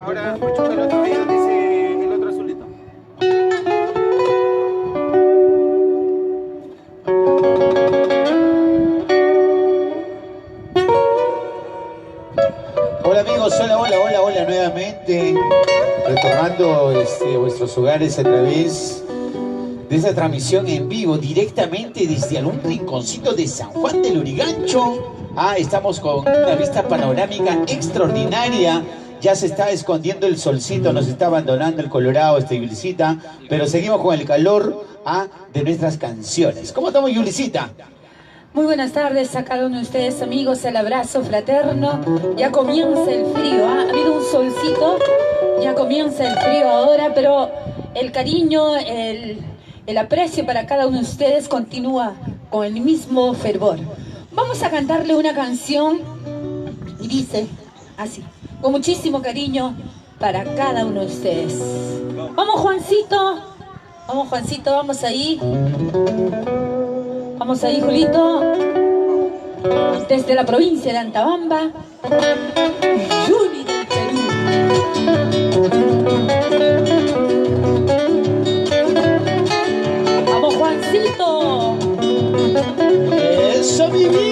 Ahora, escucha el otro video, dice el otro azulito. Hola amigos, hola nuevamente, retornando a vuestros hogares a través de esta transmisión en vivo, directamente desde algún rinconcito de San Juan del Lurigancho. Estamos con una vista panorámica extraordinaria. Ya se está escondiendo el solcito, nos está abandonando el Colorado, Yulicita, pero seguimos con el calor de nuestras canciones. ¿Cómo estamos, Yulicita? Muy buenas tardes a cada uno de ustedes, amigos, el abrazo fraterno. Ya comienza el frío, ha habido un solcito, ya comienza el frío ahora, pero el cariño, el aprecio para cada uno de ustedes continúa con el mismo fervor. Vamos a cantarle una canción y dice así, con muchísimo cariño para cada uno de ustedes. Vamos, Juancito, vamos ahí. Vamos ahí, Julito, desde la provincia de Antabamba, Juli del Perú. Vamos, Juancito. ¡Eso, mi vida!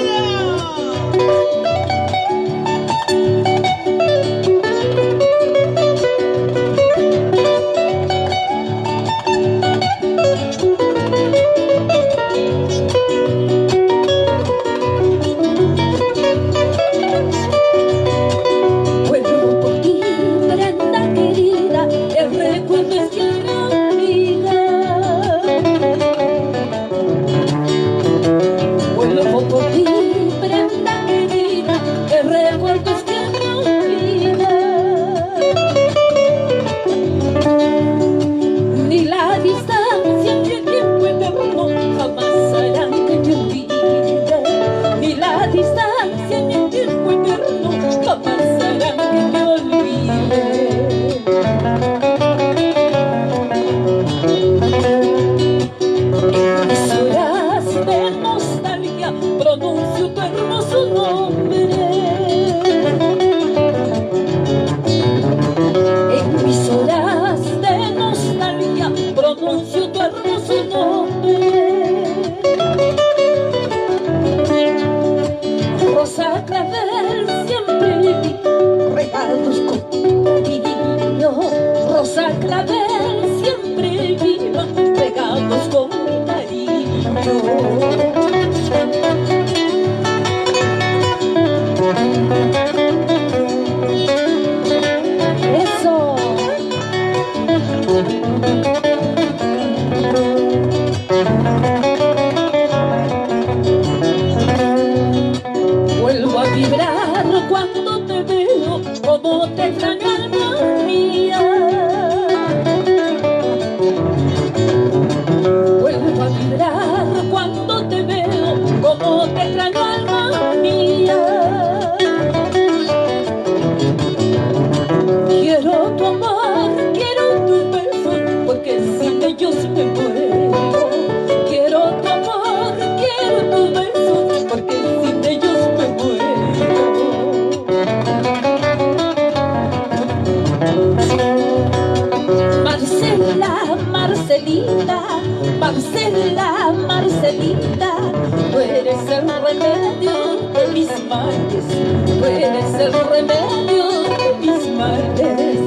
Marcelita, tú eres el remedio de mis males, tú eres el remedio de mis males.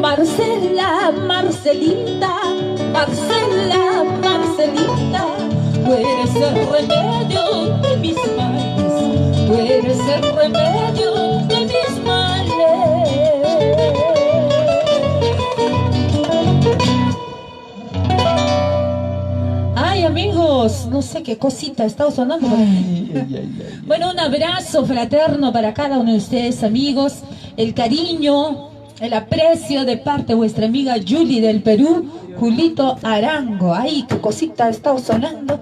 Marcelita, Marcelita, tú eres el remedio de mis males, tú eres el remedio de mis males. Amigos, no sé qué cosita está sonando por aquí. Bueno, un abrazo fraterno para cada uno de ustedes, amigos. El cariño, el aprecio de parte de vuestra amiga Juli del Perú, Julito Arango. Ay, qué cosita está sonando.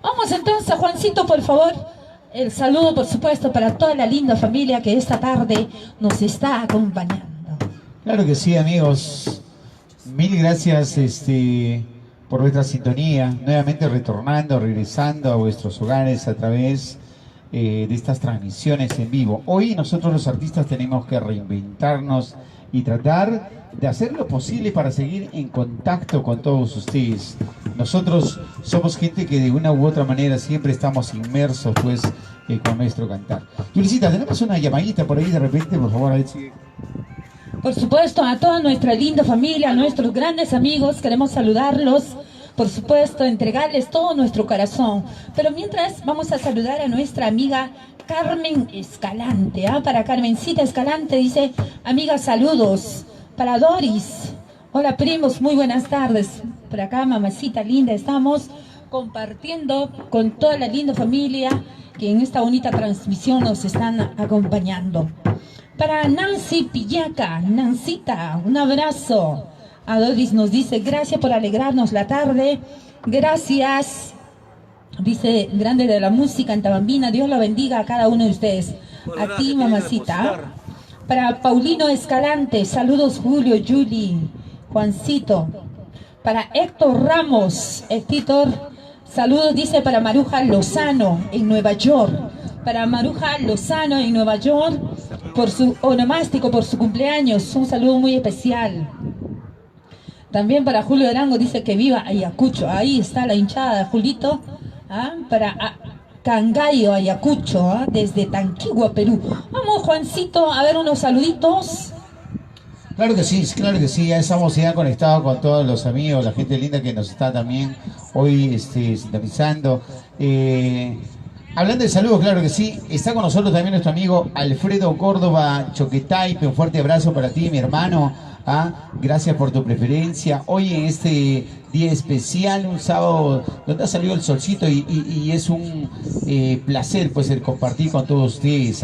Vamos entonces, Juancito, por favor. El saludo, por supuesto, para toda la linda familia que esta tarde nos está acompañando. Claro que sí, amigos. Mil gracias por vuestra sintonía. Nuevamente regresando a vuestros hogares a través de estas transmisiones en vivo. Hoy nosotros los artistas tenemos que reinventarnos y tratar de hacer lo posible para seguir en contacto con todos ustedes. Nosotros somos gente que de una u otra manera siempre estamos inmersos pues con nuestro cantar. Julicita, tenemos una llamadita por ahí de repente, por favor, a ver si... Por supuesto, a toda nuestra linda familia, a nuestros grandes amigos, queremos saludarlos. Por supuesto, entregarles todo nuestro corazón. Pero mientras vamos a saludar a nuestra amiga Carmen Escalante. Para Carmencita Escalante dice, amiga, saludos. Para Doris, hola primos, muy buenas tardes. Por acá, mamacita linda, estamos compartiendo con toda la linda familia que en esta bonita transmisión nos están acompañando. Para Nancy Pillaca, Nancita, un abrazo. A Doris nos dice, gracias por alegrarnos la tarde. Gracias, dice, grande de la música antabambina. Dios la bendiga a cada uno de ustedes. A ti, mamacita. Para Paulino Escalante, saludos Julio, Julie, Juancito. Para Héctor Ramos, Héctor, saludos, dice, para Maruja Lozano en Nueva York. Para Maruja Lozano en Nueva York, por su onomástico, por su cumpleaños, un saludo muy especial. También para Julio Arango, dice que viva Ayacucho. Ahí está la hinchada, Julito. Para Cangallo, Ayacucho, desde Tanquigua, Perú. Vamos, Juancito, a ver unos saluditos. Claro que sí, ya estamos ya conectados con todos los amigos, la gente linda que nos está también hoy sintonizando. Hablando de saludos, claro que sí, está con nosotros también nuestro amigo Alfredo Córdoba Choquetaipe. Un fuerte abrazo para ti, mi hermano. Gracias por tu preferencia. Hoy en este día especial, un sábado donde ha salido el solcito y es un placer pues el compartir con todos ustedes.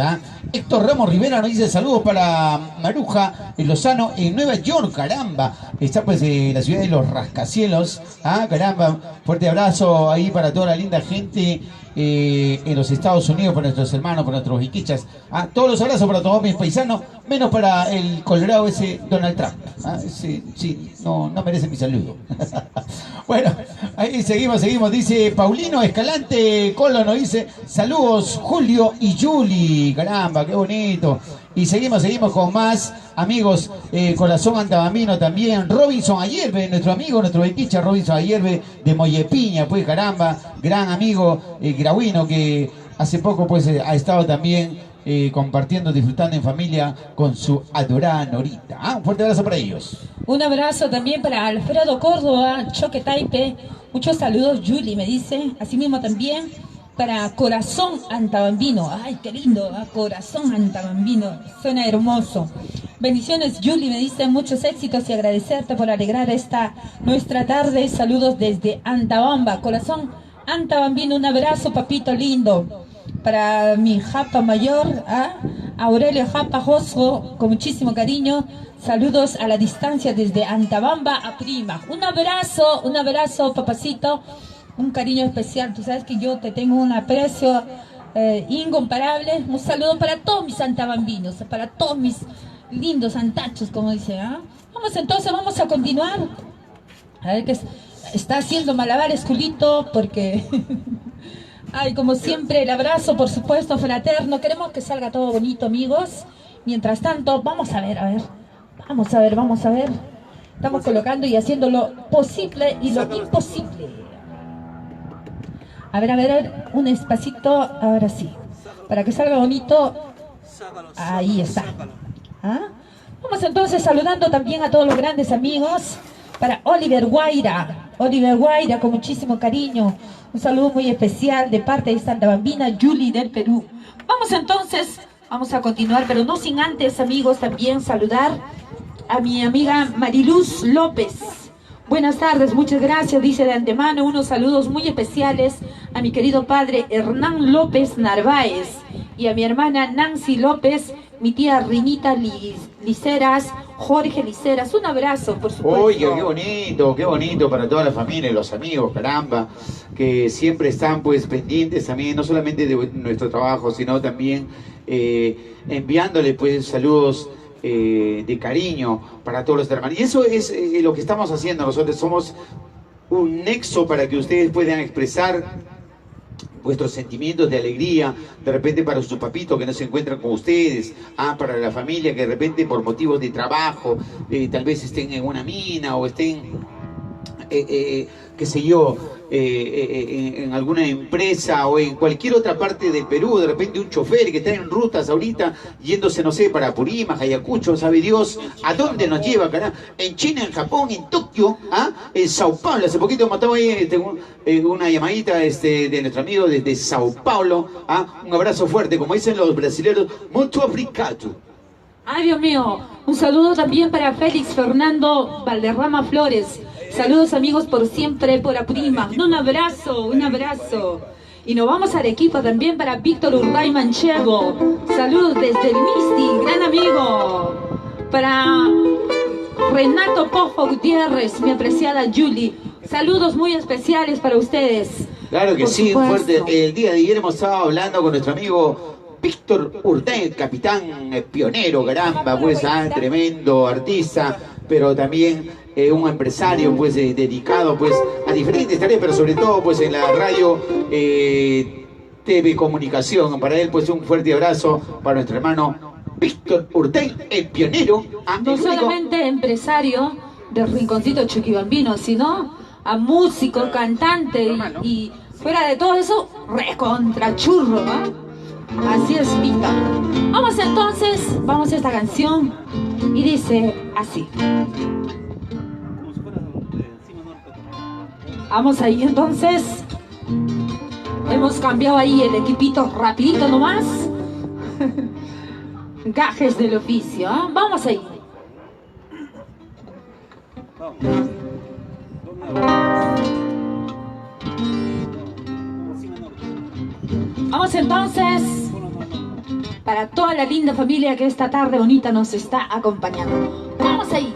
Héctor Ramos Rivera nos dice saludos para Maruja Lozano en Nueva York, caramba. Está pues en la ciudad de los rascacielos. Caramba, fuerte abrazo ahí para toda la linda gente en los Estados Unidos, para nuestros hermanos, para nuestros iquichas. Todos los abrazos para todos mis paisanos, menos para el colorado ese Donald Trump. Ese, sí, no merece mi saludo. Bueno, ahí seguimos, dice Paulino Escalante Colo, nos dice saludos Julio y Julie, caramba, qué bonito. Y seguimos con más amigos, Corazón Antabambino también, Robinson Ayerbe, nuestro amigo, nuestro bequicha Robinson Ayerbe de Mollepiña, pues caramba, gran amigo grauino que hace poco pues ha estado también compartiendo, disfrutando en familia con su adorada Norita. Un fuerte abrazo para ellos. Un abrazo también para Alfredo Córdoba, Choquetaipe. Muchos saludos, Julie me dice. Asimismo también para Corazón Antabambino. Ay, qué lindo, Corazón Antabambino. Suena hermoso. Bendiciones, Julie me dice, muchos éxitos y agradecerte por alegrar esta nuestra tarde. Saludos desde Antabamba, Corazón Antabambino. Un abrazo, papito lindo. Para mi japa mayor, Aurelio Japa Josco, con muchísimo cariño. Saludos a la distancia desde Antabamba a Prima. Un abrazo, papacito. Un cariño especial. Tú sabes que yo te tengo un aprecio incomparable. Un saludo para todos mis antabambinos, para todos mis lindos antachos, como dice. Vamos a continuar. A ver que está haciendo malabares, Julito, porque... Ay, como siempre, el abrazo, por supuesto, fraterno. Queremos que salga todo bonito, amigos. Mientras tanto, vamos a ver. Estamos colocando y haciendo lo posible y lo imposible. A ver, un espacito, ahora sí. Para que salga bonito. Ahí está. Vamos entonces saludando también a todos los grandes amigos. Para Oliver Guaira, con muchísimo cariño. Un saludo muy especial de parte de Santa Bambina, Julie del Perú. Vamos a continuar, pero no sin antes, amigos, también saludar a mi amiga Mariluz López. Buenas tardes, muchas gracias, dice de antemano. Unos saludos muy especiales a mi querido padre Hernán López Narváez y a mi hermana Nancy López, mi tía Rinita Liceras, Jorge Liceras. Un abrazo, por supuesto. Oye, qué bonito para toda la familia y los amigos, caramba, que siempre están pues pendientes también, no solamente de nuestro trabajo, sino también enviándole pues saludos de cariño para todos los hermanos. Y eso es lo que estamos haciendo. Nosotros somos un nexo para que ustedes puedan expresar vuestros sentimientos de alegría, de repente para sus papitos que no se encuentran con ustedes, para la familia que de repente por motivos de trabajo, tal vez estén en una mina o estén, qué sé yo, en alguna empresa o en cualquier otra parte del Perú, de repente un chofer que está en rutas ahorita, yéndose, no sé, para Apurímac, Ayacucho, sabe Dios a dónde nos lleva, carajo, en China, en Japón, en Tokio, en Sao Paulo. Hace poquito mataba ahí una llamadita de nuestro amigo desde Sao Paulo, un abrazo fuerte, como dicen los brasileños, muito obrigado. Ay, Dios mío, un saludo también para Félix Fernando Valderrama Flores. Saludos amigos por siempre, por Apurímac. Un abrazo, un abrazo. Y nos vamos al equipo también para Víctor Urday Manchego. Saludos desde el Misti, gran amigo. Para Renato Pojo Gutiérrez, mi apreciada Julie. Saludos muy especiales para ustedes. Claro que por sí, supuesto. fuerte. El día de ayer hemos estado hablando con nuestro amigo Víctor Urday, capitán pionero, caramba, pues, tremendo artista, pero también un empresario, pues, dedicado, pues, a diferentes tareas, pero sobre todo, pues, en la radio, TV Comunicación. Para él, pues, un fuerte abrazo para nuestro hermano Víctor Urday, el pionero. No solamente empresario del Rinconcito Chuquibambino, sino a músico, cantante y fuera de todo eso, recontrachurro, Así es, Víctor. Vamos entonces, vamos a esta canción y dice así. Vamos ahí entonces. Hemos cambiado ahí el equipito rapidito nomás. Gajes del oficio, Vamos ahí. Vamos entonces para toda la linda familia que esta tarde bonita nos está acompañando. Vamos ahí.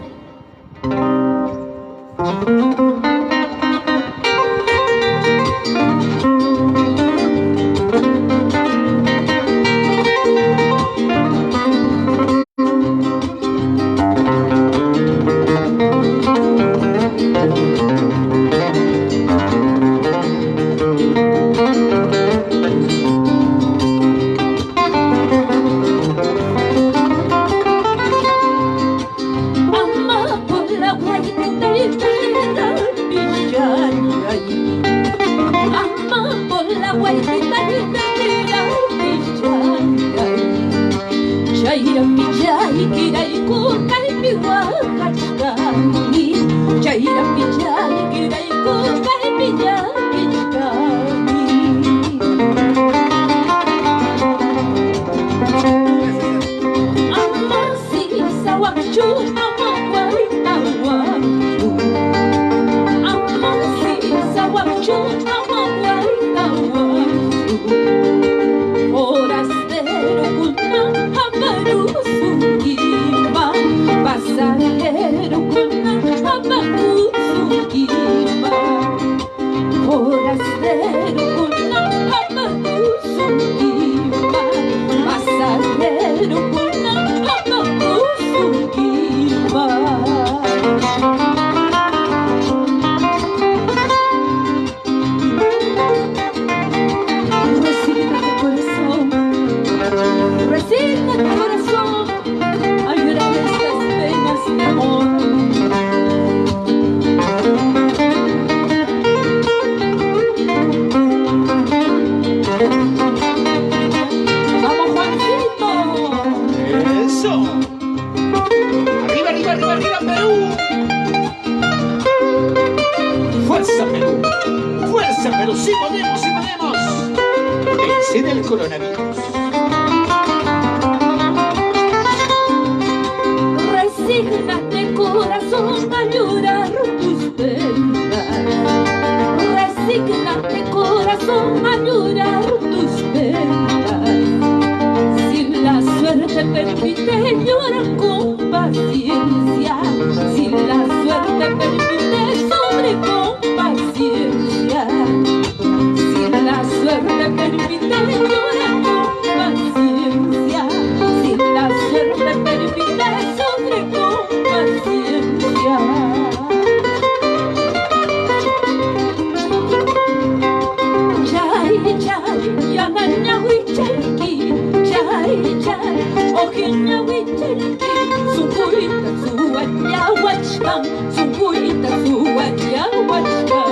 Ojiñawichalki, sunkuita suwañawachkan, sunkuita suwañawachkan.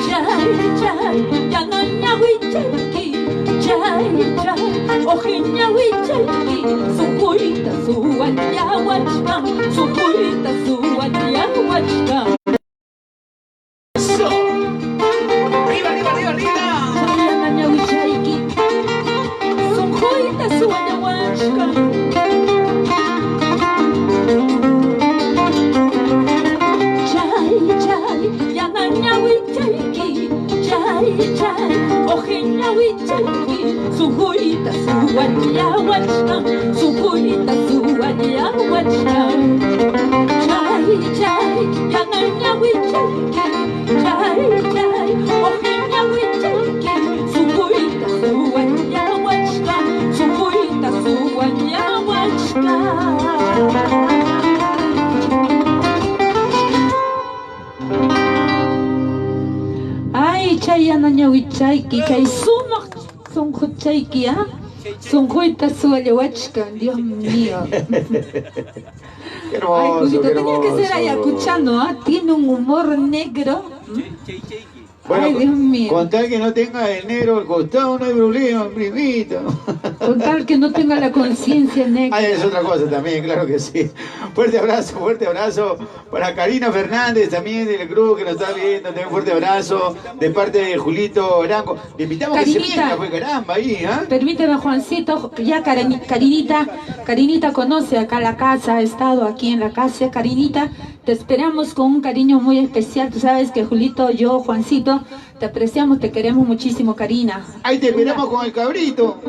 Chay, chay, yanañawichalki, chay, chay, ojiñawichalki, sunkuita suwañawachkan, sunkuita suwañawachkan. ¡Eso! ¡Arriba, arriba, arriba, arriba! Yanañawichalki, sunkuita suwañawachkan. Chay, chay, yanañawichalki, chay, chay, ojiñawichalki, sunkuita suwañawachkan, sunkuita suwañawachkan. Chay, chay, yanañawichalki, chay, chay, ojiñawichalki, sunkuita suwañawachkan, sunkuita suwañawachkan. Ay, chay yanañawichalki, kay sumaq sunquchayki, ¿ah? Sunquita suwañawachkan, Dios mío. Qué hermoso, Ay, Julito, qué tenía que ser hermoso. ayacuchano, ¿ah? Tiene un humor negro. Bueno, Ay, Dios mío. con tal que no tenga el negro al costado, no hay problema, primito. Con tal que no tenga la conciencia negra. Ah, es otra cosa también, claro que sí. Fuerte abrazo para Karina Fernández, también del grupo que nos está viendo, también fuerte abrazo de parte de Julito Arango. Le invitamos a que se Carinita. venga, pues caramba, ahí, ¿ah? Permíteme, Juancito, ya Carinita conoce acá la casa, ha estado aquí en la casa. Carinita, te esperamos con un cariño muy especial. Tú sabes que Julito, yo, Juancito, te apreciamos, te queremos muchísimo, Karina. Ahí te esperamos con el cabrito.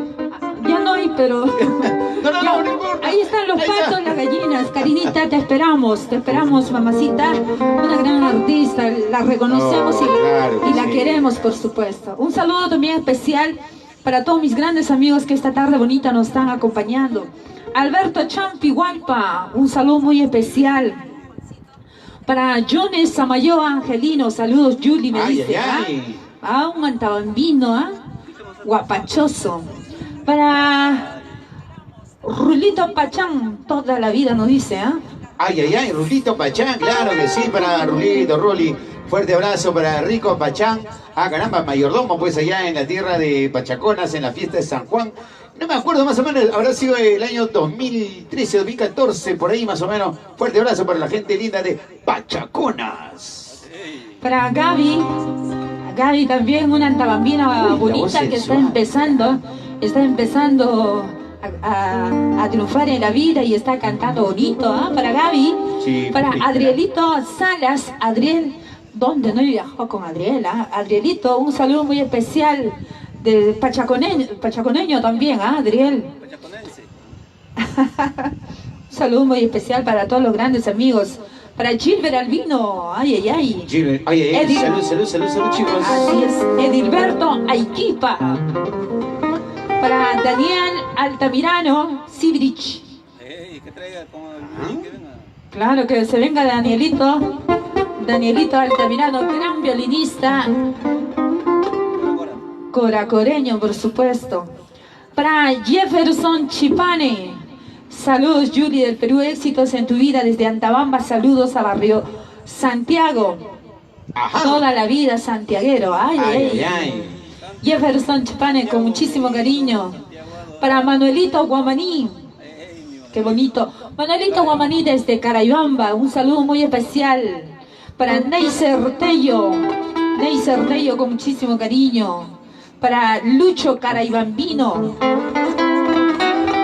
Ya no hay, pero... No importa. Ahí están los Ahí está. patos, las gallinas. Carinita, te esperamos, mamacita. Una gran artista, la reconocemos Oh, claro que y la sí. queremos, por supuesto. Un saludo también especial para todos mis grandes amigos que esta tarde bonita nos están acompañando. Alberto Champi Hualpa, un saludo muy especial. Para Jones Samayoa Angelino, saludos Julie, me Ay, dice. ay, ay. Un mantabambino, guapachoso. Para Rulito Pachán, toda la vida nos dice, Ay, Rulito Pachán, claro que sí, para Rulito, Ruli. Fuerte abrazo para Rico Pachán. Ah, caramba, mayordomo, pues allá en la tierra de Pachaconas, en la fiesta de San Juan. No me acuerdo, más o menos, habrá sido el año 2013, 2014, por ahí más o menos. Fuerte abrazo para la gente linda de Pachaconas. Para Gaby también, una antabambina Uy, la voz bonita que está sensual. empezando a triunfar en la vida y está cantando bonito, para Gaby. Sí, Para bonita. Adrielito Salas, Adriel, ¿dónde no he viajado con Adriel? Adrielito, un saludo muy especial de pachaconeño también, Adriel. Un saludo muy especial para todos los grandes amigos. Para Gilbert Albino, ay. Edil- Salud, chicos. Así es, Edilberto Aiquipa. Para Daniel Altamirano Sibrich. Que traiga como el que venga. Claro que se venga Danielito Altamirano, gran violinista. Coracoreño, por supuesto. Para Jefferson Chipane. Saludos, Julie del Perú, éxitos en tu vida desde Antabamba. Saludos a Barrio Santiago. Ajá. Toda la vida santiaguero. Ay. Jefferson Chipane, con muchísimo cariño. Para Manuelito Guamaní. Qué bonito. Manuelito Guamaní desde Caraibamba. Un saludo muy especial. Para Neiser Tello. Con muchísimo cariño. Para Lucho Caraibambino.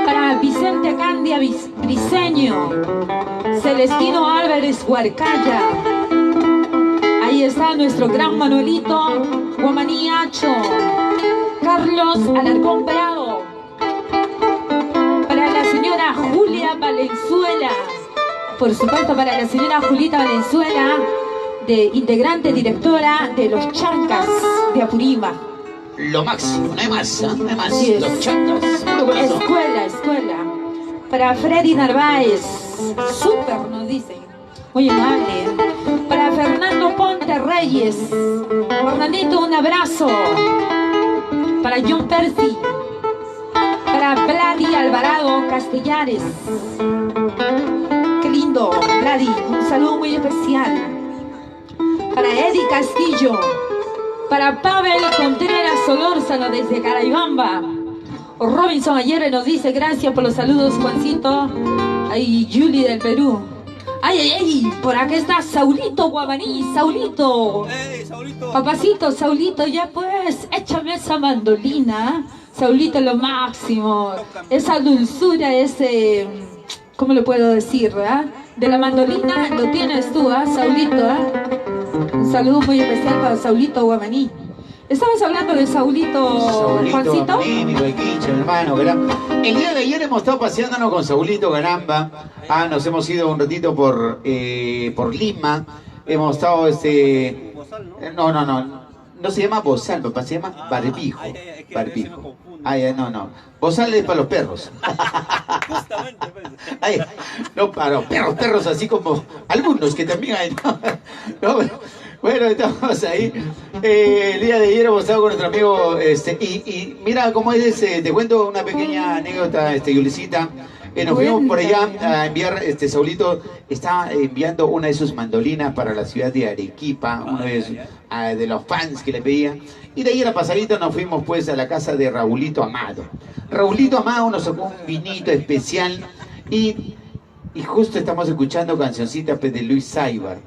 Para Vicente Candia Briseño. Celestino Álvarez Huarcaya. Ahí está nuestro gran Manuelito Guamaniacho. Carlos Alarcón Bravo. Para la señora Julia Valenzuela. Por supuesto, para la señora Julita Valenzuela, integrante, directora de Los Chancas de Apurímac. Lo máximo, no hay más, Así es. Los chancas, puro corazón. Escuela. Para Freddy Narváez, súper nos dicen, muy amable. Para Fernando Ponte Reyes, Fernandito, un abrazo. Para John Percy. Para Vladi Alvarado Castellares. Qué lindo, Vladi. Un saludo muy especial. Para Eddie Castillo. Para Pavel Contreras Solórzano desde Caraibamba. Robinson Ayer nos dice gracias por los saludos, Juancito. Ay, Julie del Perú. Ay, ay, ay, por acá está Saulito Guamaní, Saulito. ¡Ey, Saulito! Papacito, Saulito, ya pues, échame esa mandolina. Saulito, lo máximo. Esa dulzura, ese... ¿Cómo le puedo decir, verdad? De la mandolina lo tienes tú, Saulito, Un saludo muy especial para Saulito Guamaní. Estabas hablando de Saulito, Juancito. Sí, mi huequicho, mi hermano, caramba. El día de ayer hemos estado paseándonos con Saulito, caramba. Nos hemos ido un ratito por Lima. Hemos estado, no se llama Bozal, papá, se llama Barbijo. Barbijo. No. Bozal es para los perros. Justamente, pues. Ay, no, para los perros así como algunos que también hay. No, bueno, estamos ahí. El día de ayer hemos estado con nuestro amigo, y mira cómo es, te cuento una pequeña anécdota, Yulicita. Nos fuimos por allá a enviar, Saulito está enviando una de sus mandolinas para la ciudad de Arequipa, uno de los fans que le pedía. Y de ahí a la pasadita nos fuimos pues a la casa de Raulito Amado. Raulito Amado nos sacó un vinito especial y justo estamos escuchando cancioncitas pues, de Luis Aybar.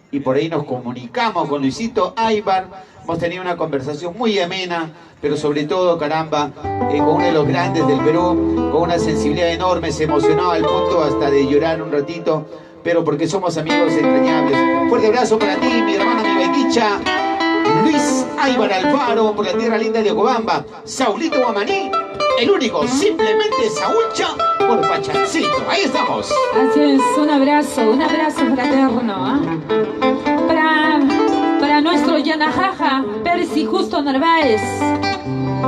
Y por ahí nos comunicamos con Luisito Aybar. Hemos tenido una conversación muy amena, pero sobre todo, caramba, con uno de los grandes del Perú, con una sensibilidad enorme, se emocionó al punto hasta de llorar un ratito, pero porque somos amigos entrañables. Fuerte abrazo para ti, mi hermana, mi Bequicha, Luis Aybar Alfaro, por la tierra linda de Ocobamba, Saulito Guamaní, el único, simplemente Saúlcha por Pachancito. Ahí estamos. Así es, un abrazo fraterno, para nuestro Yanajaja, Percy Justo Narváez,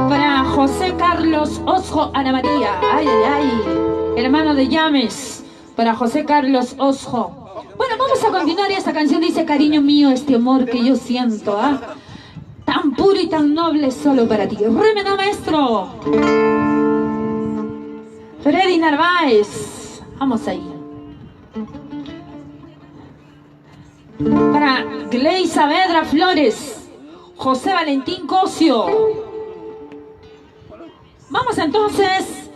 para José Carlos Osjo Ana María, ay, hermano de Llames, para José Carlos Osjo. Bueno, vamos a continuar. Esta canción dice: cariño mío, este amor que yo siento, tan puro y tan noble solo para ti. Remena, maestro. Freddy Narváez, vamos ahí. Para Gley Saavedra Flores, José Valentín Cosio. Vamos entonces.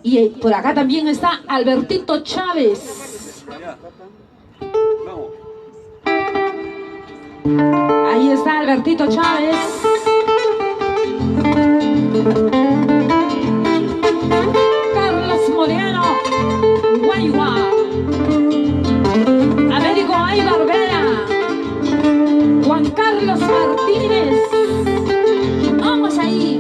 Y por acá también está Albertito Chávez. Ahí está Albertito Chávez. Carlos Moreno, Guayua. Américo Aybar Vera, Juan Carlos Martínez. Vamos ahí.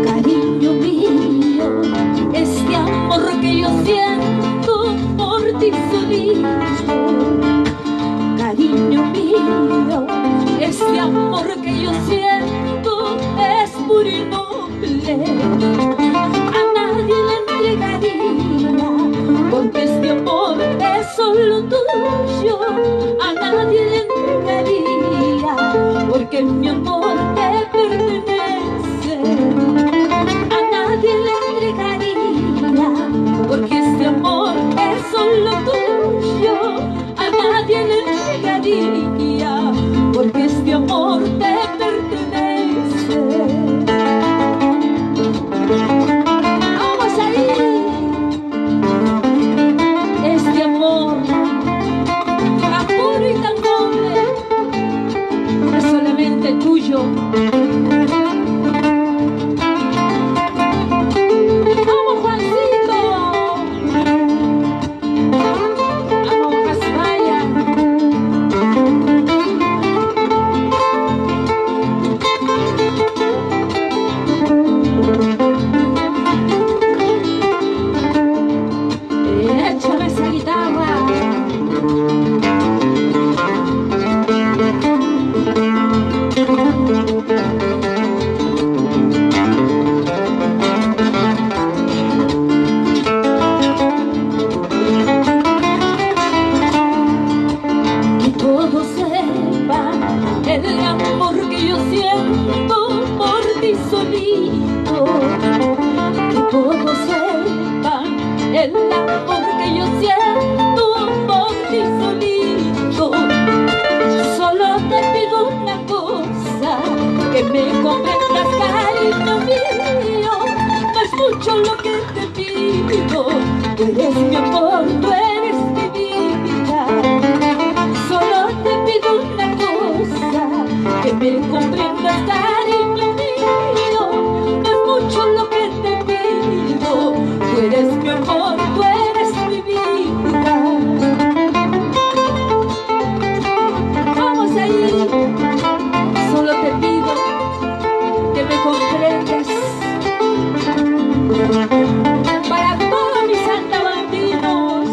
Cariño mío, este amor que yo siento por ti solito. Cariño mío, este amor que yo siento es puro y noble. A nadie le entregaría, porque este amor es solo tuyo. A nadie le entregaría, porque mi amor te pertenece. A nadie le entregaría, porque este amor es solo tuyo. A nadie le entregaría, porque este amor te pertenece. Vamos ahí. Este amor tan puro y tan noble es solamente tuyo. lo que te pido. Tú eres mi amor, tú eres mi vida. Solo te pido una cosa, que me comprendas, cariño mío. No es mucho lo que te pido. Tú eres mi amor, tú eres mi vida. Vamos ahí. Solo te pido que me comprendas. Para todos mis santabandinos.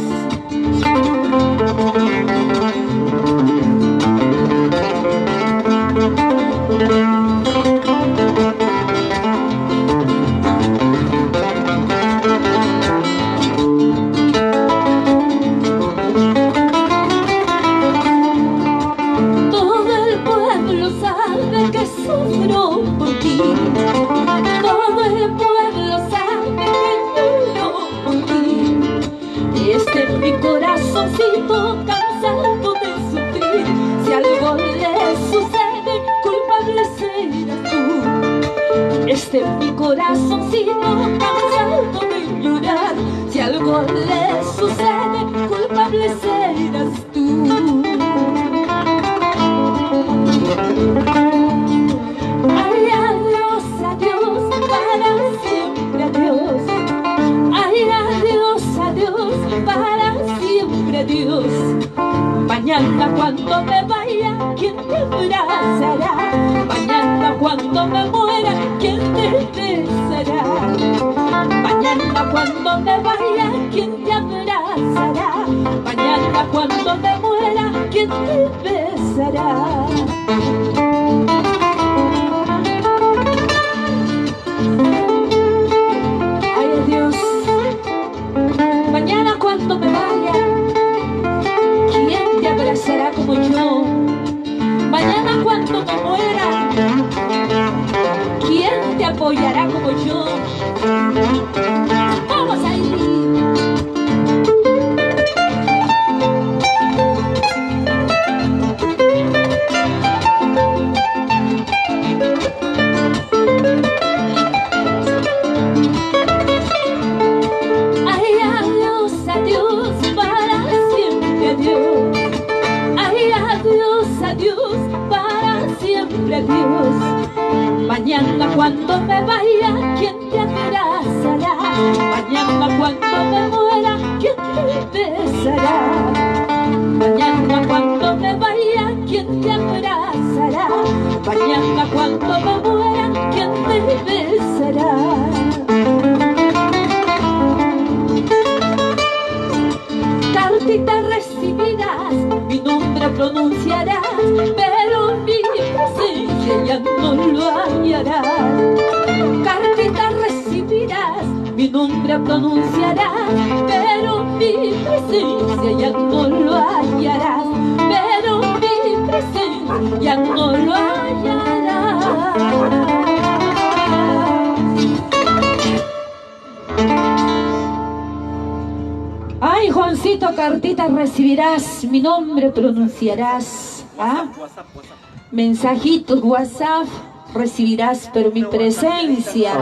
Todo el pueblo sabe que sufro por ti. Todo el pueblo sabe que lloro por ti. Este es mi corazoncito cansado de sufrir. Si algo le sucede, culpable serás tú. Este es mi corazoncito cansado de llorar. Si algo le sucede, culpable serás tú. Ay, adiós, adiós, para siempre adiós. Ay, adiós, adiós, para siempre adiós. Mañana cuando me vaya, ¿quién te abrazará? Mañana cuando me muera, ¿quién te besará? Mañana cuando me vaya, ¿quién te abrazará? Mañana cuando me muera, ¿quién te besará? Ay, Dios, mañana cuando me vaya, ¿quién te abrazará como yo? Mañana cuando me muera, ¿quién te apoyará como yo? Vamos ahí. Dios, mañana cuando me vaya, ¿quién te abrazará? Mañana cuando me muera, ¿quién te besará? Mañana cuando me vaya, ¿quién te abrazará? Mañana cuando me muera, ¿quién te besará? Cartita recibirás, mi nombre pronunciarás, pero mi presencia ya no lo hallarás. Cartita recibirás, mi nombre pronunciarás, pero mi presencia ya no lo hallarás. Pero mi presencia ya no lo hallarás. Ay, Juancito, cartita recibirás, mi nombre pronunciarás. ¿Ah? Mensajitos, WhatsApp recibirás, pero mi presencia,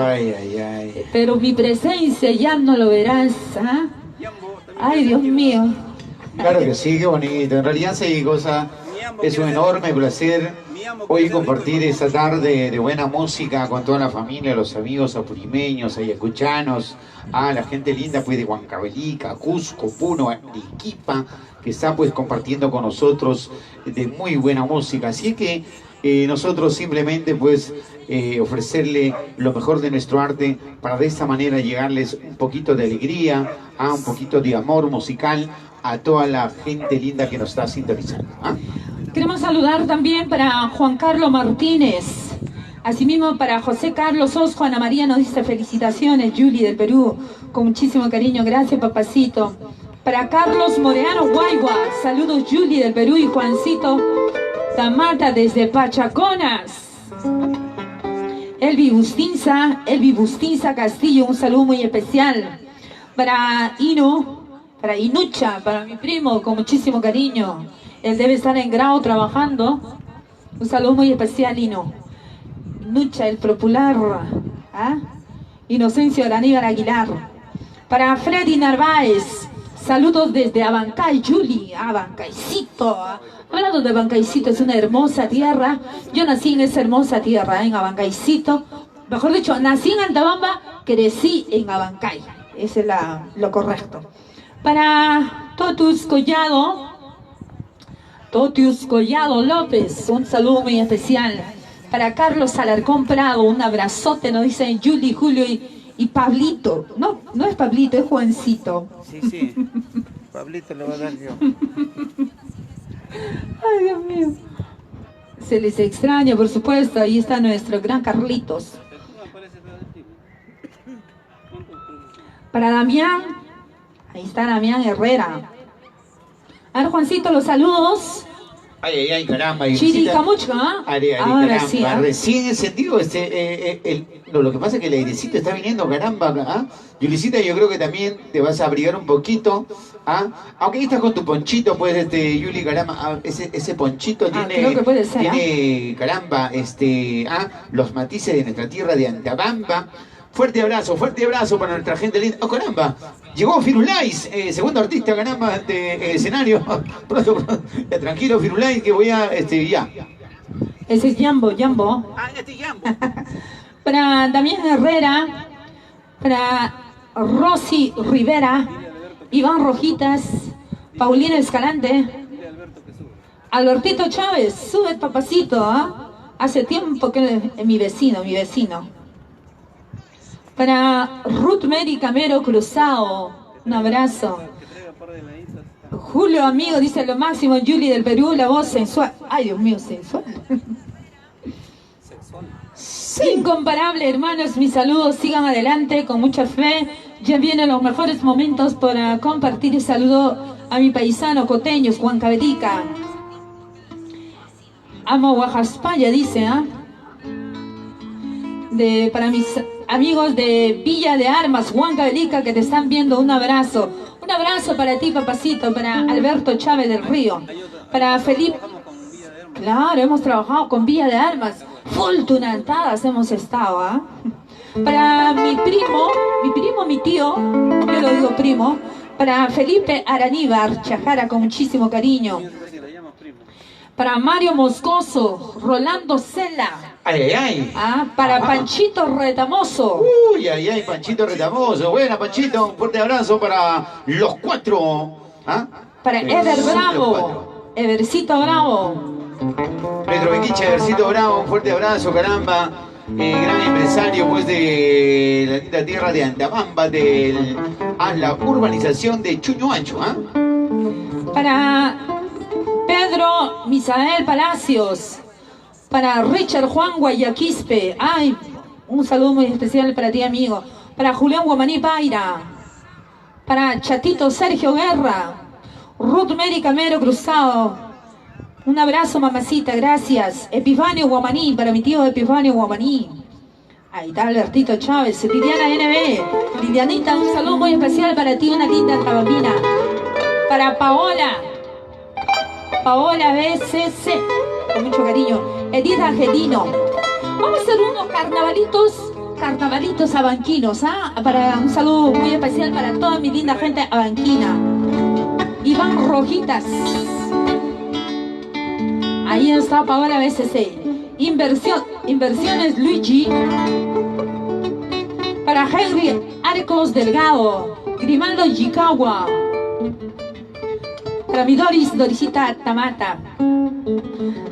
pero mi presencia ya no lo verás. ¿Ah? Ay, Dios mío. Claro que sí, qué bonito. En realidad sí, cosa, es un enorme placer hoy compartir esta tarde de buena música con toda la familia, los amigos apurimeños, ayacuchanos, a la gente linda pues de Huancavelica, Cusco, Puno, Arequipa, que está pues compartiendo con nosotros de muy buena música. Así que nosotros simplemente pues ofrecerle lo mejor de nuestro arte para de esta manera llegarles un poquito de alegría, un poquito de amor musical a toda la gente linda que nos está sintonizando. Queremos saludar también para Juan Carlos Martínez, asimismo para José Carlos Os. Juana María nos dice felicitaciones, Julie del Perú, con muchísimo cariño, gracias papacito. Para Carlos Moreano Guaigua, saludos Julie del Perú y Juancito Tamata desde Pachaconas. Elvi Bustinza Castillo, un saludo muy especial. Para Inucha, para mi primo, con muchísimo cariño. Él debe estar en Grau trabajando. Un saludo muy especial, Inucha, el popular. Inocencio Aníbal Aguilar. Para Freddy Narváez, saludos desde Abancay, Julie, Abancaycito. Hablando de Abancaycito, es una hermosa tierra. Yo nací en esa hermosa tierra, en Abancaycito. Mejor dicho, nací en Antabamba, crecí en Abancay. Ese es lo correcto. Para Totius Collado López, un saludo muy especial. Para Carlos Alarcón Prado, un abrazote, nos dicen Julie, Julio y Pablito. No, no es Pablito, es Juancito. Sí. Pablito le va a dar yo. Ay, Dios mío. Se les extraña, por supuesto. Ahí está nuestro gran Carlitos. Para Damián, ahí está Damián Herrera. A ver, Juancito, los saludos. Ay, caramba. Chiricamuchca, ¿ah? Ahora Caramba, sí, ¿ah? recién encendido lo que pasa es que el airecito está viniendo, caramba, ¿ah? Yulicita, yo creo que también te vas a abrigar un poquito, ¿ah? Aunque ahí estás con tu ponchito, pues, Yuli, caramba, ese ponchito tiene, creo que puede ser, tiene, caramba, los matices de nuestra tierra de Antabamba. Fuerte abrazo para nuestra gente linda. ¡Oh, caramba! Llegó Firulais, segundo artista, caramba, de escenario. Pronto. Ya, tranquilo, Firulais, que voy a, ya. Ese es Jambo. Este Jambo. Para Damián Herrera, para Rosy Rivera, Iván Rojitas, Paulina Escalante, Albertito Chávez, sube papacito, ¿ah? Hace tiempo que es mi vecino. Para Ruth Mary Camero Cruzado, un abrazo. Julio, amigo, dice lo máximo. Julie del Perú, la voz sensual. Ay, Dios mío, sensual. Incomparable, hermanos, mis saludos. Sigan adelante con mucha fe. Ya vienen los mejores momentos para compartir. Y saludo a mi paisano coteño, Juan Cabedica. Amo Guajaspaya, dice, ¿ah? Para mis amigos de Villa de Armas, Juan Cabedica, que te están viendo, un abrazo. Un abrazo para ti, papacito. Para Alberto Chávez del Río. Para Felipe. Claro, hemos trabajado con Villa de Armas. Fortunatadas hemos estado, ¿ah? Para mi tío, yo lo digo primo. Para Felipe Araníbar Chajara, con muchísimo cariño. Para Mario Moscoso, Rolando Cela. Para Panchito Retamoso. Panchito Retamoso. Buena, Panchito, un fuerte abrazo para los cuatro. Para Eder Bravo, Evercito Bravo. Pedro Benguiche, Evercito Bravo, un fuerte abrazo, caramba. Gran empresario, pues, de la linda tierra de Antabamba, de la urbanización de Chuñuancho, Para Pedro Misael Palacios. Para Richard Juan Guayaquispe. Un saludo muy especial para ti, amigo. Para Julián Guamaní Paira. Para Chatito Sergio Guerra. Ruth Mary Camero Cruzado. Un abrazo, mamacita, gracias. Epifanio Guamaní, para mi tío Epifanio Guamaní. Ahí está Albertito Chávez. Liliana NB. Lilianita, un saludo muy especial para ti, una linda trabamina. Para Paola BCC, con mucho cariño. Edith Angelino. Vamos a hacer unos carnavalitos abanquinos, para un saludo muy especial para toda mi linda gente abanquina. Iván Rojitas. Ahí está Paola BCC. Inversiones Luigi. Para Henry Arcos Delgado. Grimaldo Yikawa. Para mi Dorisita Tamata.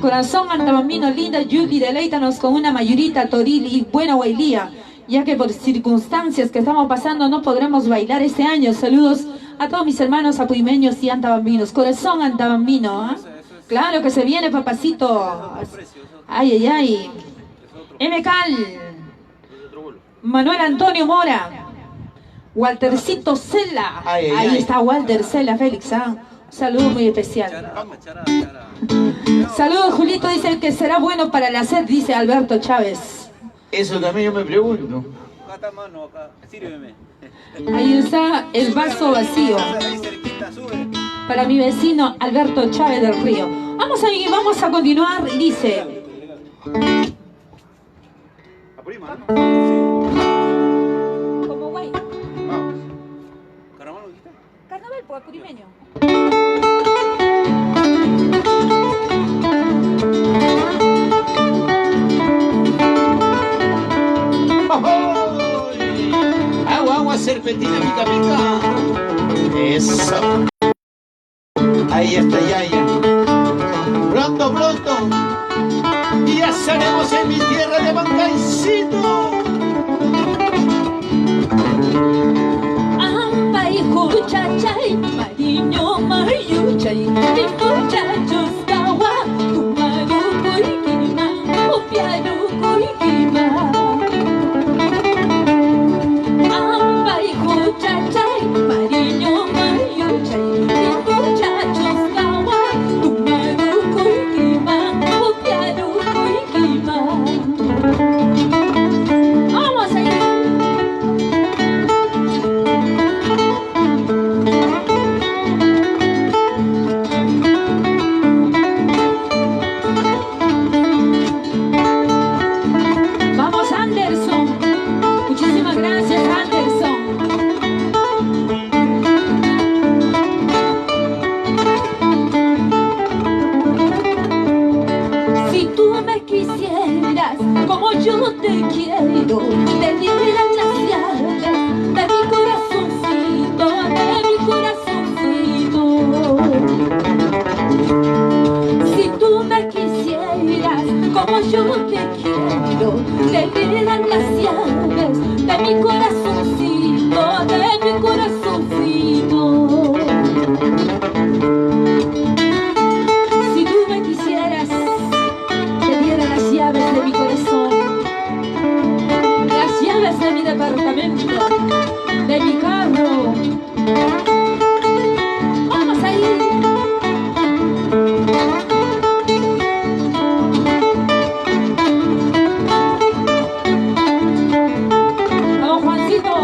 Corazón antabambino, linda Julie, deleítanos con una mayorita toril y buena bailía, ya que por circunstancias que estamos pasando no podremos bailar este año. Saludos a todos mis hermanos apuimeños y antabambinos. Corazón antabambino, Claro que se viene, papacito. Ay. Cal. Manuel Antonio Mora. Waltercito Cela. Ahí está Walter Cela, Félix, Saludo muy especial. Saludos, Julito, dice que será bueno para la sed, dice Alberto Chávez. Eso también yo me pregunto. Ahí está el vaso vacío. Para mi vecino Alberto Chávez del Río. Vamos a continuar y dice... grupo apurimeño. Agua, agua, serpentina, pica, pica. Eso. Ahí está Yaya. Pronto, pronto. Ya estaremos en mi tierra de Bancaycito. Ambai, huchachay, mariño, mayuchay, mi muchachos kawa, tumaru kuikima, upiaru kuikima. Ambai, huchachay, mariño, mayuchay, mi muchachos kawa, tumaru kuikima, upiaru kuikima. Vamos ahí. Vamos, Anderson. Muchísimas gracias, Anderson. Si tú me quisieras como yo te quiero, te dieras las llaves de mi corazoncito, de mi corazoncito. Si tú me quisieras como yo te quiero, te dieras las llaves de mi corazoncito, de mi corazoncito. Si tú me quisieras, te diera las llaves de mi corazón, las llaves de mi departamento, de mi carro. Vamos ahí. Vamos, Juancito.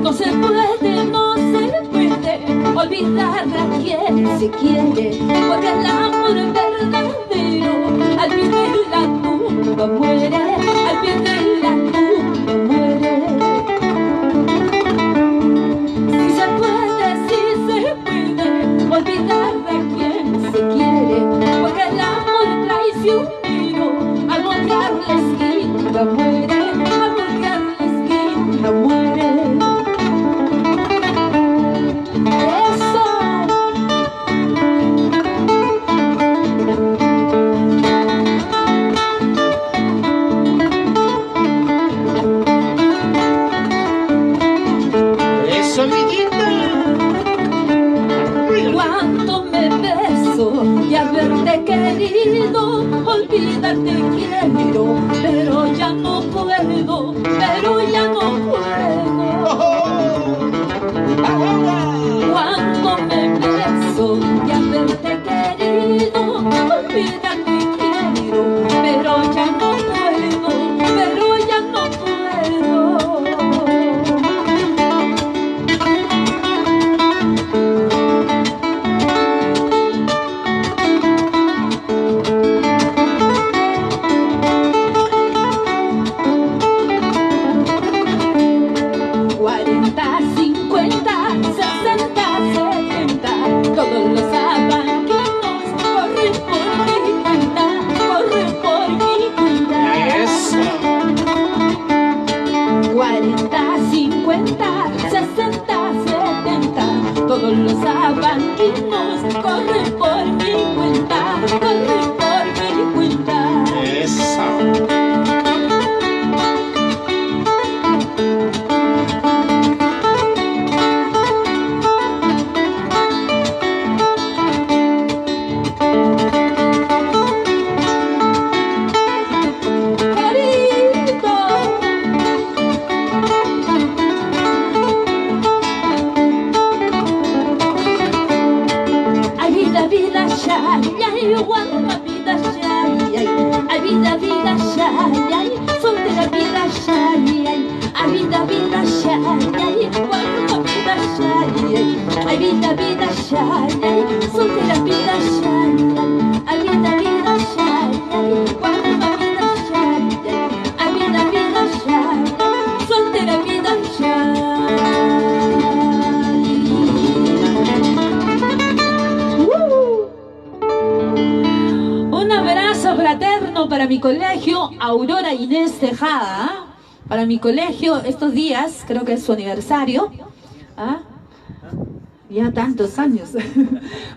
No se puede, no se puede olvidar a quien se quiere, porque el amor verdadero al pie de la tumba muere, al pie de la tumba muere. Si se puede olvidar a quien se quiere, porque el amor traicionero al voltear la esquina muere, al voltear la esquina muere. Eso. Eso, mi linda. Cuando me beso y haberte querido, olvidarte quiero, pero ya no puedo, pero ya no puedo. Cuando me beso y haberte querido, olvidarte quiero, pero ya no puedo, pero ya no puedo. Todos los abandonos corren por mi cuenta, corren por mi cuenta. Eso. 40, 50, 60, 70. Todos los abandonos corren por mi cuenta, corren por mi cuenta. Eso. Soltera vida, ay, vida, vida, ay, cuánta vida, ay, vida, vida, ay, soltera vida, ay, vida, vida, ay, cuánta vida, ay, vida, vida, soltera vida, ay. para mi colegio Aurora Inés Tejada, ¿ah? Para mi colegio estos días, creo que es su aniversario, ¿ah? Ya tantos años.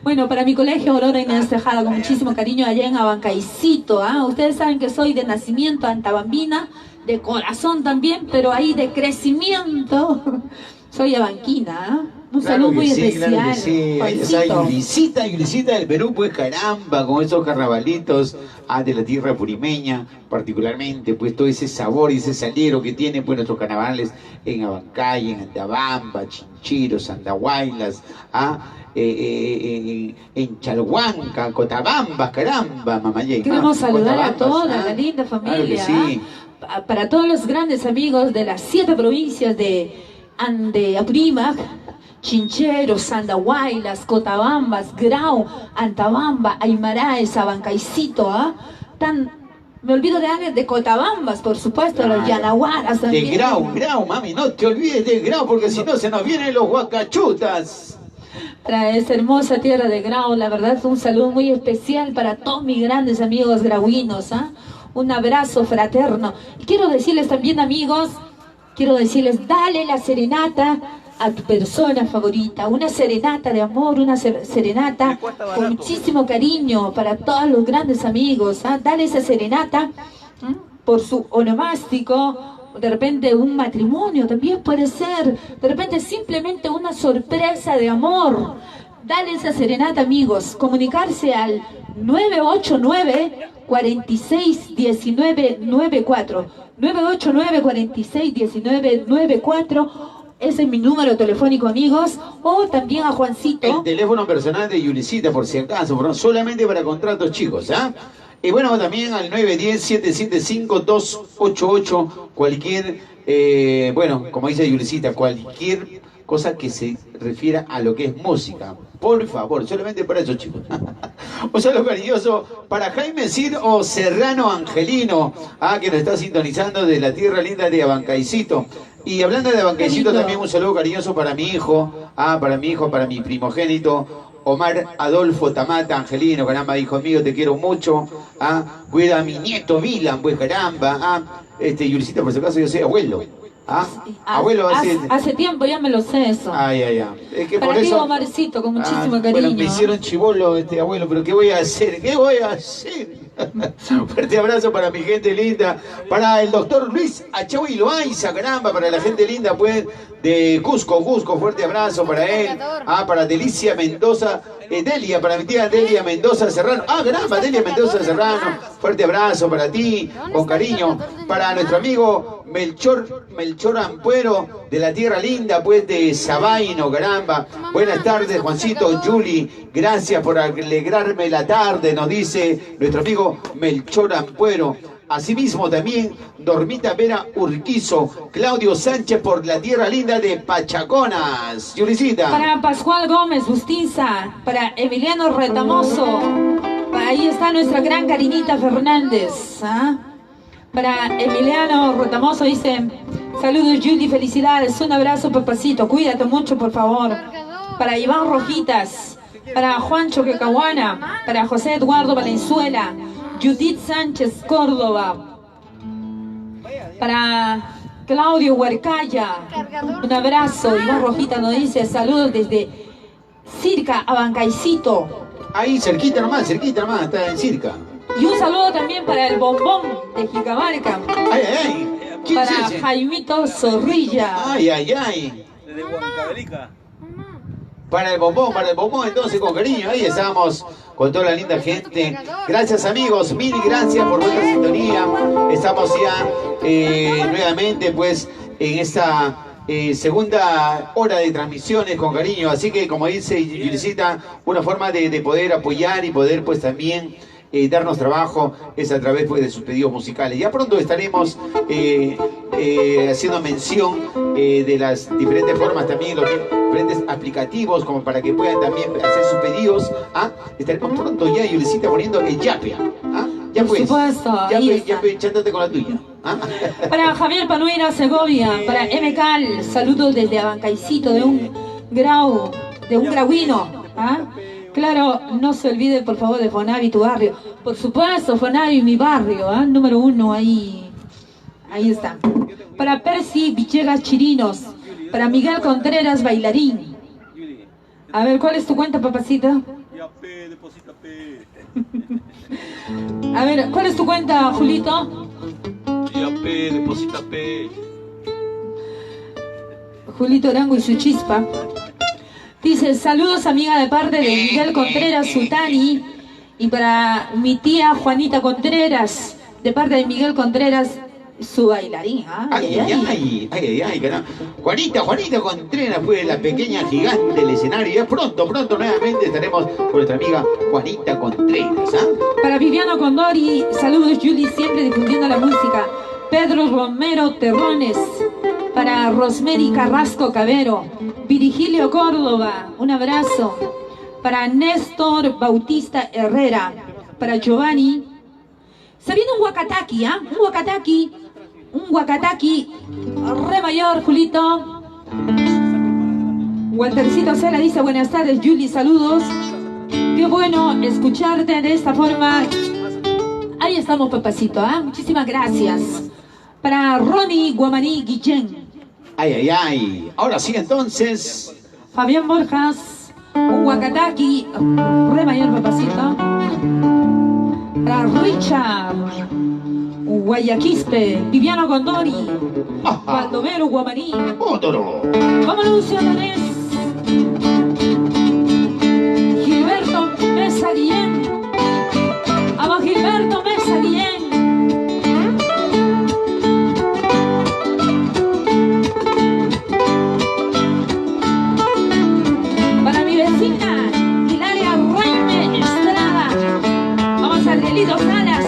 Bueno, para mi colegio Aurora Inés Tejada, con muchísimo cariño allá en Abancaicito, ¿ah? Ustedes saben que soy de nacimiento antabambina, de corazón también, pero ahí de crecimiento soy abanquina, ¿ah? Un saludo muy especial. Claro que sí. Ahí está Yulisita del Perú, pues caramba, con esos carnavalitos de la tierra purimeña, particularmente, pues todo ese sabor y ese salero que tienen pues nuestros carnavales en Abancay, en Antabamba, Chinchiros, Andahuaylas, en Chalhuanca, Cotabambas, caramba, mamayé. Queremos saludar a toda la linda familia, claro que sí. Para todos los grandes amigos de las 7 provincias de Apurímac, Chincheros, Andahuaylas, Cotabambas, Grau, Antabamba, Aymaraes, Abancaicito, me olvido de alguien de Cotabambas, por supuesto, los Yanaguaras también. De Grau, mami, no te olvides de Grau, porque si no se nos vienen los huacachutas. Para esa hermosa tierra de Grau, la verdad, un saludo muy especial para todos mis grandes amigos grauinos, un abrazo fraterno. Y quiero decirles también, amigos, dale la serenata a tu persona favorita, una serenata de amor, una serenata con muchísimo cariño para todos los grandes amigos, dale esa serenata por su onomástico, de repente un matrimonio también puede ser, de repente simplemente una sorpresa de amor. Dale esa serenata, amigos, comunicarse al 989-461994, 989-461994, ese es mi número telefónico, amigos, o también a Juancito. El teléfono personal de Yulisita, por si acaso, solamente para contratos chicos, Y bueno, también al 910-775-288, cualquier, como dice Yulisita, cualquier cosa que se refiera a lo que es música. Por favor, solamente para eso, chicos. Un saludo cariñoso para Jaime Cid o Serrano Angelino, que nos está sintonizando de la tierra linda de Abancaicito. Y hablando de Abancaicito, también un saludo cariñoso para mi hijo, para mi primogénito, Omar Adolfo Tamata Angelino, caramba, hijo mío, te quiero mucho. Cuida a mi nieto Milan, pues caramba. Yulisita, por si acaso, yo soy abuelo. Abuelo, hace tiempo ya me lo sé eso. Es que para por eso, Omarcito, con muchísimo cariño. Bueno, me hicieron chibolo abuelo, pero ¿qué voy a hacer? Un fuerte abrazo para mi gente linda, para el doctor Luis Achaui Loaiza, caramba, para la gente linda pues de Cusco, fuerte abrazo para él, para Delicia Mendoza, para mi tía Delia Mendoza Serrano, caramba, Delia Mendoza Serrano, fuerte abrazo para ti, con cariño, para nuestro amigo Melchor Ampuero, de la tierra linda pues de Sabaino, caramba, buenas tardes Juancito, Juli, gracias por alegrarme la tarde, nos dice nuestro amigo Melchor Ampuero. Asimismo también Dormita Vera Urquizo, Claudio Sánchez por la tierra linda de Pachaconas. Yulisita. Para Pascual Gómez Bustinza, para Emiliano Retamoso, ahí está nuestra gran Karinita Fernández. Para Emiliano Retamoso dice, saludos Julie, felicidades, un abrazo papacito, cuídate mucho por favor. Para Iván Rojitas, para Juancho Quecahuana, para José Eduardo Valenzuela, Judith Sánchez Córdoba, para Claudio Huarcaya, un abrazo. Iván Rojita nos dice saludos desde Circa, Abancaicito. Ahí cerquita nomás, está en Circa. Y un saludo también para el Bombón de Jicamarca. Para Jaimito Zorrilla. Desde Huancavelica. Para el bombón, entonces con cariño, ahí estamos con toda la linda gente. Gracias amigos, mil gracias por vuestra sintonía. Estamos ya nuevamente pues en esta segunda hora de transmisiones con cariño. Así que como dice Yulisita, una forma de poder apoyar y poder pues también darnos trabajo es a través pues, de sus pedidos musicales. Ya pronto estaremos haciendo mención de las diferentes formas también, los diferentes aplicativos como para que puedan también hacer sus pedidos. Estaremos pronto ya, Yulisita, poniendo el yape. Ya por supuesto, yape, chántate con la tuya. Para Javier Panuera Segovia, para MCAL, saludos desde Abancaicito de un grauino. Claro, no se olvide por favor de Fonavi, tu barrio. Por supuesto, Fonavi, mi barrio, ¿eh? Número 1, ahí está. Para Percy Villegas Chirinos, para Miguel Contreras Bailarín. A ver, ¿cuál es tu cuenta, papacita? Ya, P, deposita P. A ver, ¿cuál es tu cuenta, Julito? Ya, P, deposita P. Julito Arango y su chispa. Dice, saludos amiga de parte de Miguel Contreras Sultani. Y para mi tía Juanita Contreras, de parte de Miguel Contreras, su bailarín. Ay, caramba. Juanita Contreras fue la pequeña gigante del escenario. Ya pronto nuevamente estaremos con nuestra amiga Juanita Contreras. Para Viviano Condori, saludos Julie, siempre difundiendo la música. Pedro Romero Terrones, para Rosemary Carrasco Cabero, Virgilio Córdoba, un abrazo. Para Néstor Bautista Herrera, para Giovanni. Se viene un Huacataqui, ¿ah? Un Huacataqui re mayor, Julito. Waltercito Cela dice, buenas tardes, Julie, saludos. Qué bueno escucharte de esta forma. Ahí estamos, papacito, ¿ah? Muchísimas gracias. Para Ronnie Guamaní Guillén. Ahora sí, entonces. Fabián Borjas, un Huacataqui re mayor, papacito. Para Richard Guayaquispe, Viviano Condori, Baldomero Guamaní. Otro. Vámonos, ciudadanos. Gilberto Mesa Guillén. Vamos, Gilberto Mesa Guillén. Para mi vecina Hilaria Raime Estrada. Vamos a Delito Salas.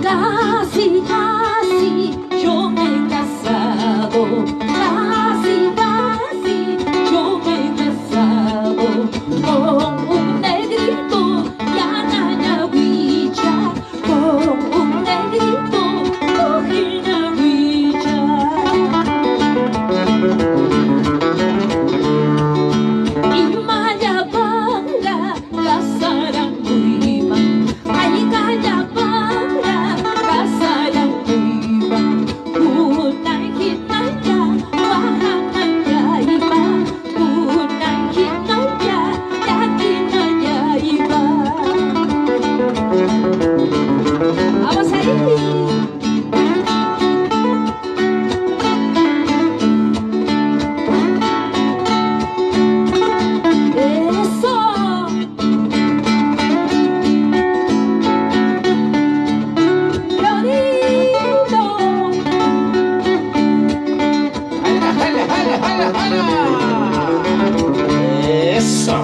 Casi, yo me he casado. Casi, yo me he casado con un negrito y Anayahuicha, con un negrito Ojinahuicha. Y Mayapanga, Casaranguima, ay Cayapanga, Casaranguima, Unayhinaya, Wahanayaiba, Unayhinaya, Yakinayaiba. Vamos ahí. Eso.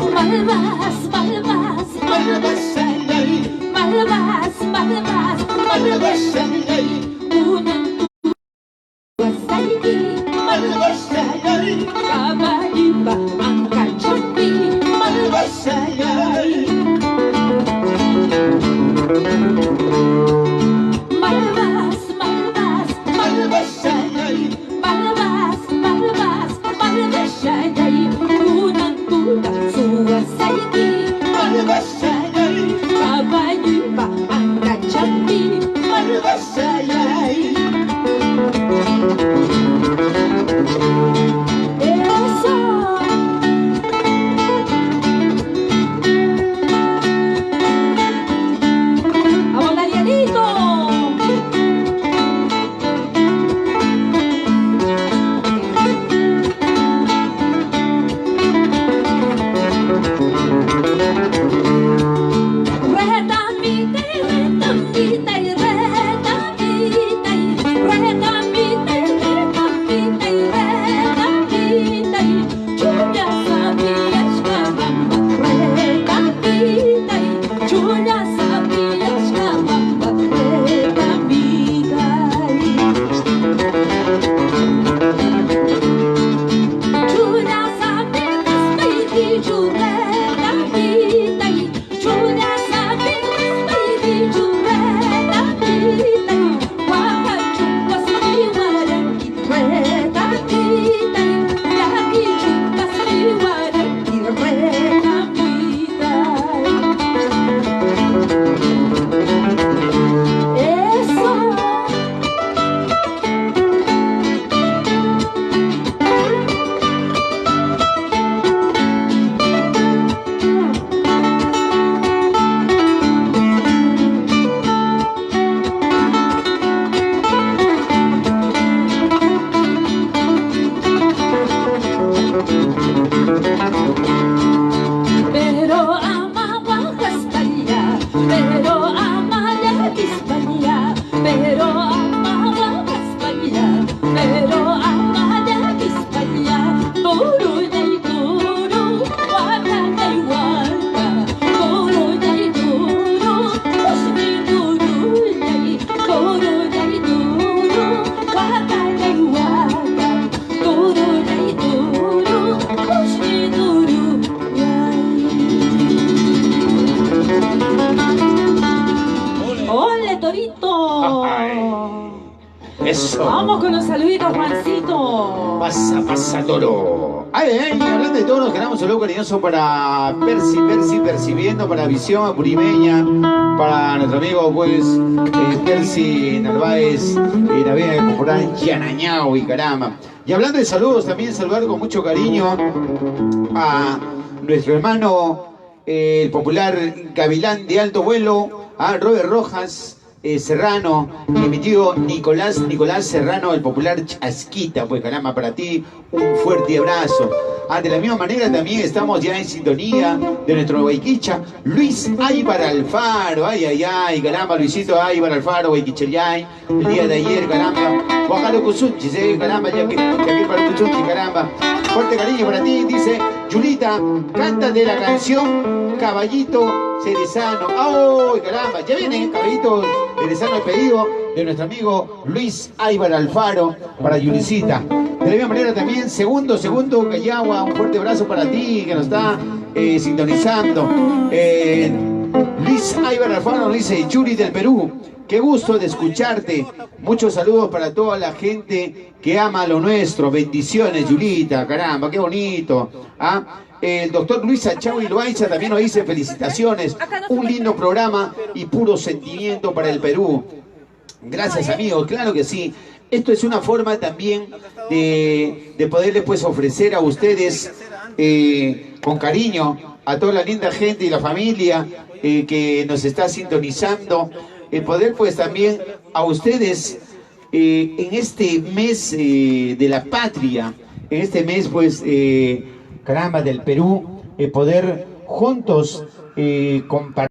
Pastorito. Eso. Vamos con los saluditos, Juancito. Pasa, toro. Ay, hablando de toros, queremos un saludo cariñoso para Percibiendo, para Visión Apurimeña, para nuestro amigo, pues, Percy Narváez, Navidad de Popurán, Yanañao y caramba. Y hablando de saludos, también saludar con mucho cariño a nuestro hermano, el popular gavilán de alto vuelo, a Robert Rojas Serrano, y mi tío Nicolás Serrano, el popular Chasquita. Pues caramba, para ti un fuerte abrazo. De la misma manera también estamos ya en sintonía de nuestro Guayquicha, Luis Aybar Alfaro. Ay, caramba, Luisito Aybar Alfaro, Guayquichayay, el día de ayer, caramba, Guajalo Cusunchis, caramba, ya que para Cusunchis, caramba. Fuerte cariño para ti, dice Yulita, cántate la canción Caballito Cerezano. ¡Ay, caramba! Ya viene Caballito Cerezano, el pedido de nuestro amigo Luis Aybar Alfaro para Yulicita. De la misma manera también, segundo Cayagua, un fuerte abrazo para ti que nos está sintonizando. Luis Aybar Alfaro nos dice, Yuri del Perú, qué gusto de escucharte. Muchos saludos para toda la gente que ama lo nuestro. Bendiciones, Yulita, caramba, qué bonito. El doctor Luis Achau y Loaiza también nos dice felicitaciones. Un lindo programa y puro sentimiento para el Perú. Gracias, amigos, claro que sí. Esto es una forma también de poderles pues ofrecer a ustedes con cariño a toda la linda gente y la familia que nos está sintonizando, poder pues también a ustedes en este mes de la patria, en este mes pues caramba del Perú, poder juntos compartir